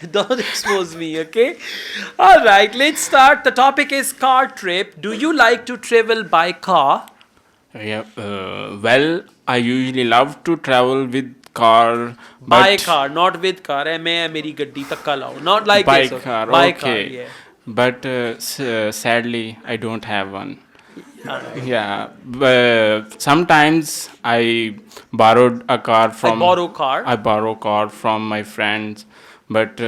Don't expose me, okay? All right, let's start. The topic is car trip. Do you like to travel by car? Yeah, well, I usually love to travel with car, By but car, not with car. मैं मेरी गड्डी तक्का लाओ. Not like by this. car, By car, okay. yeah. But sadly, I don't have one. All right. Yeah, but sometimes I borrowed a car I from borrow car. I borrow car from my friends, but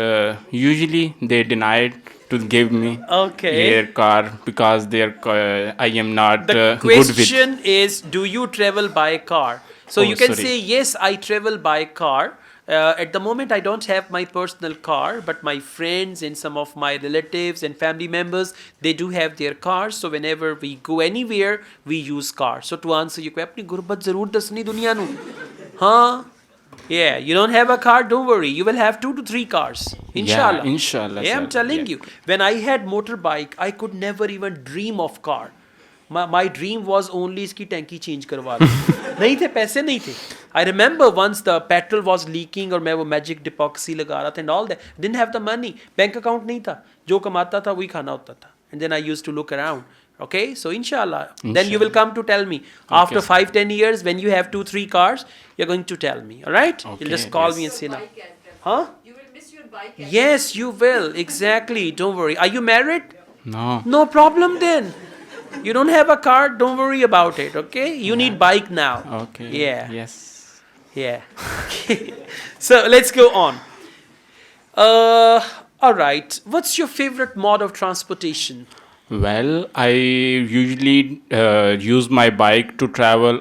usually they denied to give me Okay. their car because I am not The good with. question is, do you travel by car? So Oh, you can sorry. say, yes, I travel by car. At the moment, I don't have my personal car, but my friends and some of my relatives and family members, they do have their cars. So whenever we go anywhere, we use car. So to answer your question, अपनी गुर्बत जरूर दसनी दुनिया नु. हाँ. Yeah, you don't have a car, don't worry. You will have 2 to 3 cars. Yeah, Inshallah. inshallah, Yeah, I'm sir. telling Yeah. you. When I had motorbike, I could never even dream of car. My dream was only इसकी टैंकी change करवा दूँ. नहीं थे पैसे नहीं थे. I remember once the petrol was leaking और मैं वो magic depoxy लगा रहा था and all that. Didn't have the money. Bank account नहीं था. जो कमाता था वही खाना होता था. And then I used to look around. Okay, so inshallah. Then you will come to tell me. After sir. 5-10 years, when you have 2-3 cars, you're going to tell me. All right? You'll Okay, just call yes. me and say now. Bike at them. Huh? You will miss your bike at Yes, you will. Exactly. Don't worry. Are you married? No. No problem then. You don't have a car, don't worry about it, okay? You need bike now. Okay. Yeah. Yes. Yeah. Okay. So let's go on. All right. What's your favorite mode of transportation? Well, I usually use my bike to travel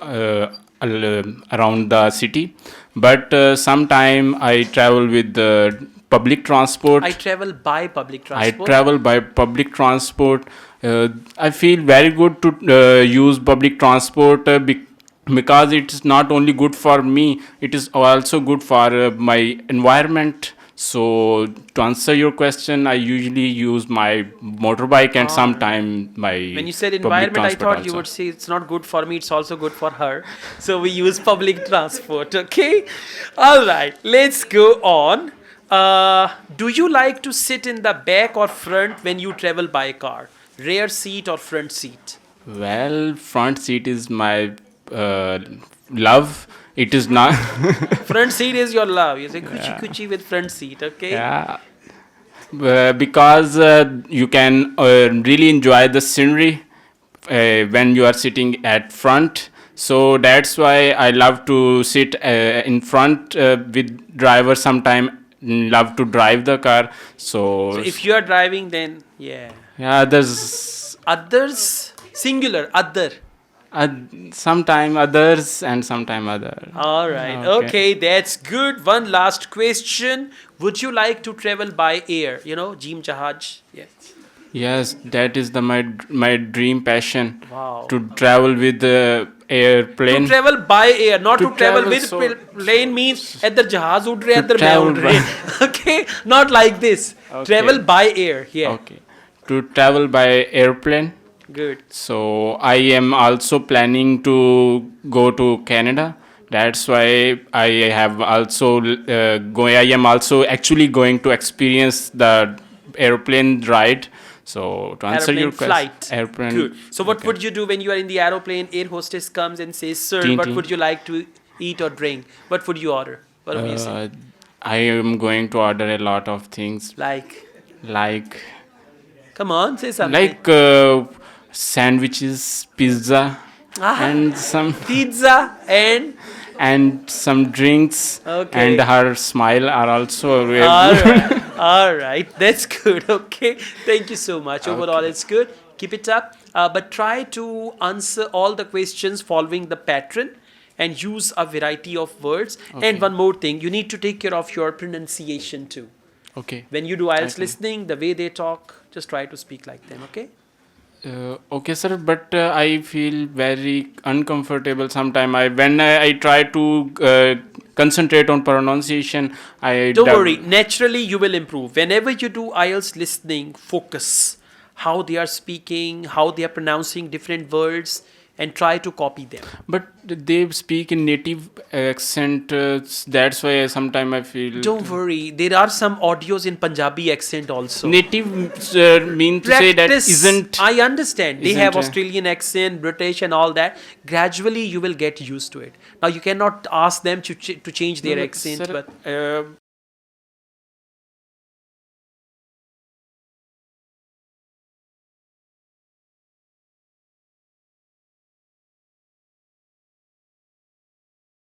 around the city, but sometime I travel with the public transport. I travel by public I transport. travel by public transport. I feel very good to use public transport because it's not only good for me, it is also good for my environment. So to answer your question, I usually use my motorbike and sometime my When you said public environment, I transport thought you also. would say it's not good for me, it's also good for her. So we use public transport, okay? All right, let's go on. Do you like to sit in the back or front when you travel by car? Rear seat or front seat? Well, front seat is my love. It is not. Front seat is your love. You say kuchi kuchi with front seat, okay? Yeah. Because you can really enjoy the scenery when you are sitting at front. So that's why I love to sit in front with driver. Sometime love to drive the car. So if you are driving, then yeah. yeah, there's Others, singular, other. sometime others and sometime other. All right. Okay. Okay, that's good. One last question. Would you like to travel by air? You know, Jeem Jahaj. Yes. Yes, that is my dream passion. Wow. To travel with the airplane. To travel by air, not to, To travel travel with so- plane means either jahaz ud rahe, either main travel ud rahe. Okay, not like this. Okay. Travel by air. Yeah. Okay. To travel by airplane. Good. So I am also planning to go to Canada. That's why I have also going. I am also actually going to experience the airplane ride. So to answer Aeroplane your question, flight. airplane. Good. So what okay. would you do when you are in the aeroplane? Air hostess comes and says, "Sir, Ting, what ting. would you like to eat or drink? What would you order? What would you say? I am going to order a lot of things like Come on, say something. like sandwiches, pizza, and some Pizza and some drinks. Okay. And her smile are also very all good. right, all right, that's good. Okay, thank you so much. Overall, Okay. it's good. Keep it up, but try to answer all the questions following the pattern and use a variety of words. And one more thing, you need to take care of your pronunciation too. Okay. When you do IELTS Okay. listening, the way they talk, just try to speak like them. Okay. Okay, sir, but I feel very uncomfortable sometimes. I try to concentrate on pronunciation. Don't worry, naturally you will improve. Whenever you do IELTS listening, focus how they are speaking, how they are pronouncing different words. and try to copy them. But they speak in native accent. That's why sometimes I feel Don't worry, there are some audios in Punjabi accent also. native mean to say that Practice. isn't. I understand they have isn't, Australian accent, British and all that. Gradually you will get used to it. Now you cannot ask them to change their accent, Sir, but